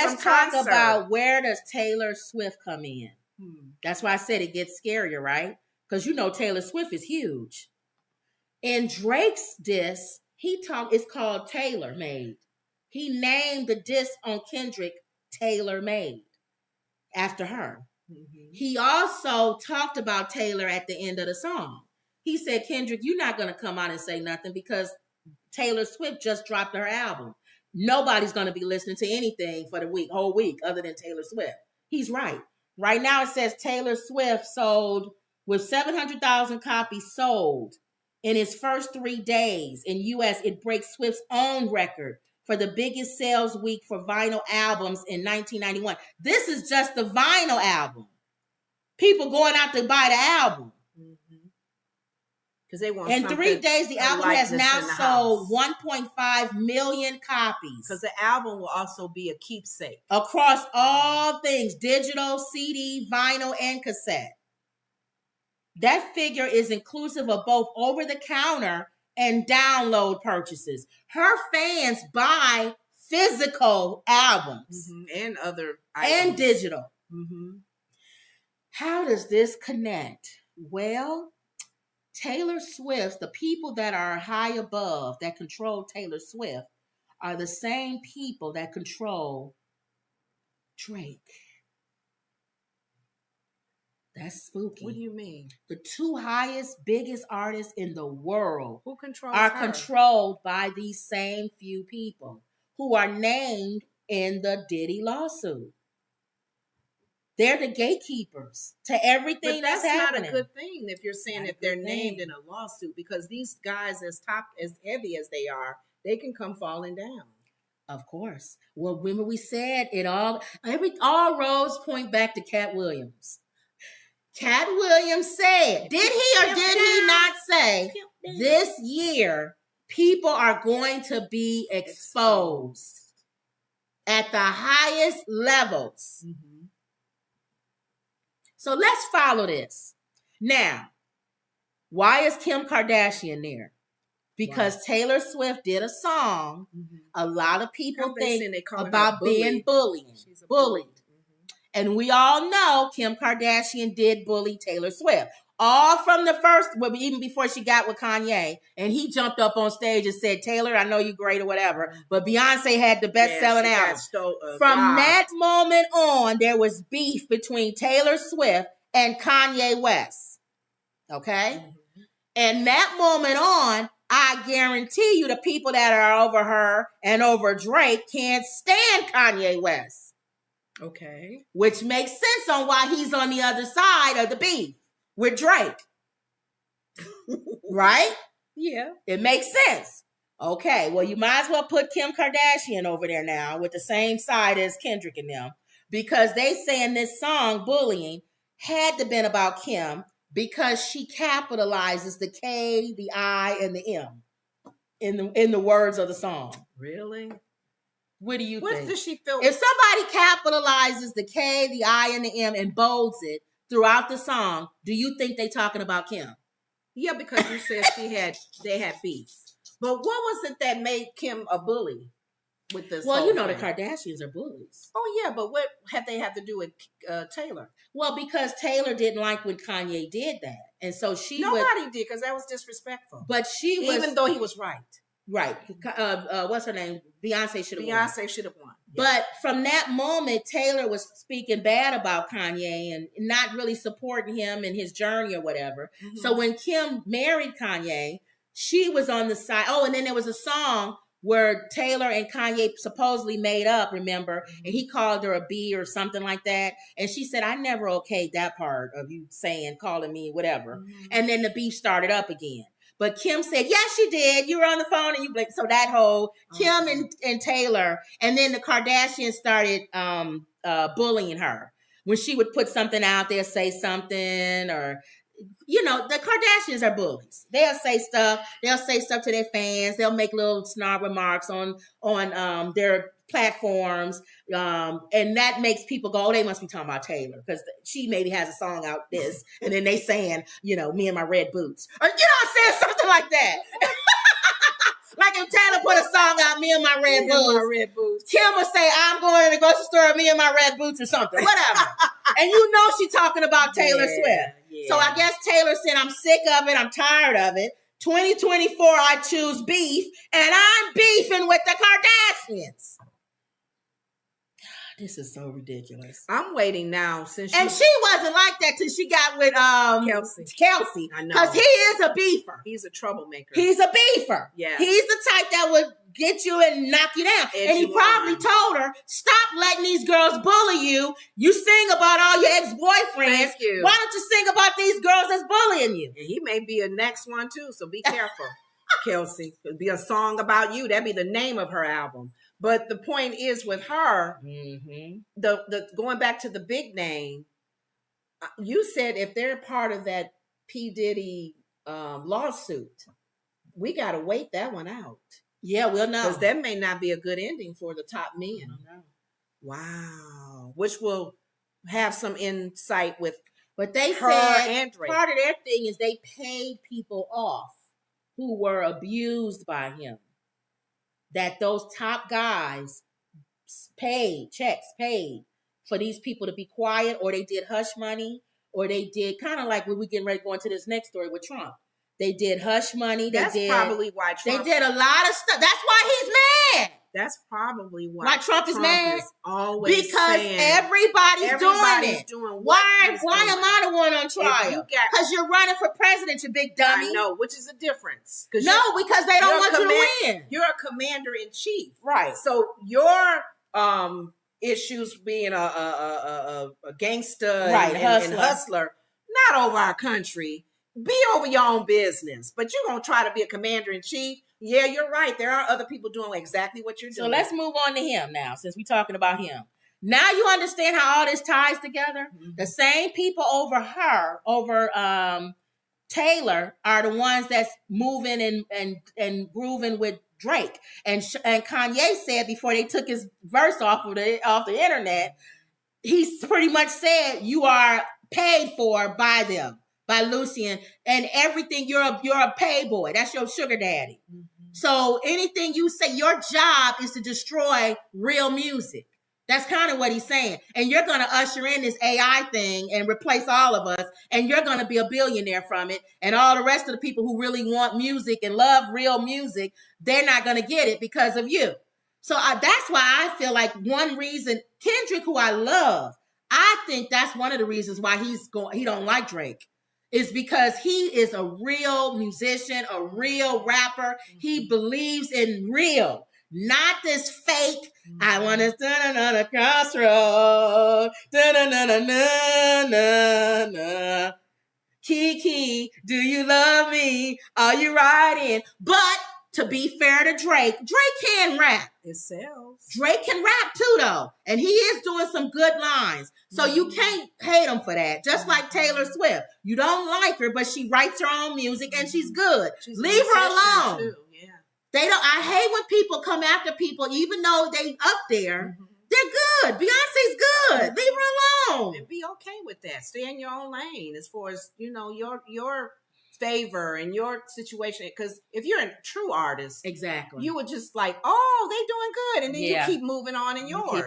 let's talk about where does Taylor Swift come in. That's why I said it gets scarier, right? Because you know Taylor Swift is huge. In Drake's diss, it's called Taylor Made. He named the diss on Kendrick Taylor Made after her. Mm-hmm. He also talked about Taylor at the end of the song. He said, Kendrick, you're not going to come out and say nothing because Taylor Swift just dropped her album. Nobody's going to be listening to anything for the whole week other than Taylor Swift. He's right. Right now it says Taylor Swift sold with 700,000 copies sold in its first 3 days in U.S. It breaks Swift's own record for the biggest sales week for vinyl albums in 1991. This is just the vinyl album. People going out to buy the album. Because they want in 3 days, the album has now sold 1.5 million copies. Because the album will also be a keepsake. Across all things, digital, CD, vinyl, and cassette. That figure is inclusive of both over-the-counter and download purchases. Her fans buy physical albums. And other items. And digital. How does this connect? Well, Taylor Swift, the people that are high above, that control Taylor Swift, are the same people that control Drake. That's spooky. What do you mean? The two highest, biggest artists in the world who controls are her? Controlled by these same few people who are named in the Diddy lawsuit. They're the gatekeepers to everything that's happening. Not a good thing if you're saying that they're named in a lawsuit, because these guys, as heavy as they are, they can come falling down. Of course. Well, remember we said it all roads point back to Cat Williams. Cat Williams said, did he or did he not say, this year people are going to be exposed at the highest levels? So let's follow this. Now, why is Kim Kardashian there? Because Taylor Swift did a song. A lot of people think about being bullied. And we all know Kim Kardashian did bully Taylor Swift. All from the first, even before she got with Kanye. And he jumped up on stage and said, Taylor, I know you're great or whatever, but Beyonce had the best-selling album. From that moment on, there was beef between Taylor Swift and Kanye West. Okay? And that moment on, I guarantee you the people that are over her and over Drake can't stand Kanye West. Okay. Which makes sense on why he's on the other side of the beef with Drake. Right? Yeah. It makes sense. Okay, well, you might as well put Kim Kardashian over there now with the same side as Kendrick and them, because they saying this song, Bullying, had to been about Kim because she capitalizes the K, the I, and the M in the words of the song. Really? What do you think? What does she feel? If somebody capitalizes the K, the I, and the M and bolds it throughout the song, do you think they talking about Kim? Yeah, because you said they had beef. But what was it that made Kim a bully with this? Well, you know, the Kardashians are bullies. Oh, yeah, but what had they have to do with Taylor? Well, because Taylor didn't like when Kanye did that. And so Nobody did, because that was disrespectful. But even though he was right. Right. What's her name? Beyonce should have won. Beyonce should have won. Yeah. But from that moment, Taylor was speaking bad about Kanye and not really supporting him in his journey or whatever. So when Kim married Kanye, she was on the side. Oh, and then there was a song where Taylor and Kanye supposedly made up, remember? And he called her a B or something like that. And she said, I never okayed that part of you calling me whatever. And then the beef started up again. But Kim said, yes, she did. You were on the phone and you blinked. So that whole Kim and Taylor, and then the Kardashians started bullying her. When she would put something out there, say something, or, you know, the Kardashians are bullies. They'll say stuff to their fans. They'll make little snarl remarks on their platforms. And that makes people go, oh, they must be talking about Taylor because she maybe has a song out this. And then they saying, you know, me and my red boots. Or, you know, saying something like that. Like if Taylor put a song out, Me and My Red Boots, Kim would say, I'm going to the grocery store, Me and My Red Boots or something, whatever. And you know she's talking about Taylor Swift. Yeah. So I guess Taylor said, I'm sick of it. I'm tired of it. 2024, I choose beef, and I'm beefing with the Kardashians. This is so ridiculous. I'm waiting now since she wasn't like that till she got with Kelsey. I know. Because he is a beefer. He's a troublemaker. He's a beefer. Yeah. He's the type that would get you and knock you down. And he probably told her, stop letting these girls bully you. You sing about all your ex-boyfriends. Thank you. Why don't you sing about these girls that's bullying you? And he may be a next one too, so be careful, Kelsey. It'll be a song about you. That'd be the name of her album. But the point is with her, the going back to the big name, you said if they're part of that P. Diddy lawsuit, we got to wait that one out. Yeah, we'll know. Because that may not be a good ending for the top men. Wow. Which will have some insight with But they said part of their thing is they paid people off who were abused by him. That those top guys paid for these people to be quiet, or they did hush money, or they did kind of like when we getting ready to go into this next story with Trump. They did hush money. That's probably why Trump. They did a lot of stuff. That's why he's mad. That's probably why Trump is mad. Always because everybody's doing it. Why am I the one on trial? Because you're running for president, you big dummy. I know, which is a difference. No, because they don't want you to win. You're a commander in chief, right? So your issues being a gangster, right, and hustler, not over our country. Be over your own business. But you're gonna try to be a commander in chief. Yeah, you're right. There are other people doing exactly what you're doing. So let's move on to him now, since we're talking about him. Now you understand how all this ties together? Mm-hmm. The same people over Taylor are the ones that's moving and grooving with Drake. And Kanye said before they took his verse off the internet, he pretty much said, you are paid for by them. By Lucian, and everything, you're a pay boy. That's your sugar daddy. Mm-hmm. So anything you say, your job is to destroy real music. That's kind of what he's saying. And you're going to usher in this AI thing and replace all of us, and you're going to be a billionaire from it. And all the rest of the people who really want music and love real music, they're not going to get it because of you. So that's why I feel like one reason, Kendrick, who I love, I think that's one of the reasons why he don't like Drake. Is because he is a real musician, a real rapper. He believes in real, not this fake. I want to stand on a crossroad. Da-na-na-na-na-na. Kiki, do you love me? Are you riding? But to be fair to Drake can rap. It sells. Drake can rap too, though. And he is doing some good lines. So you can't hate him for that. Just like Taylor Swift. You don't like her, but she writes her own music and she's good. Leave her alone. Too. Yeah. I hate when people come after people, even though they up there. Mm-hmm. They're good. Beyonce's good. Leave her alone. And be okay with that. Stay in your own lane as far as, your favor and your situation, because if you're a true artist, exactly, you would just like, oh, they doing good, and then you keep moving on in yours.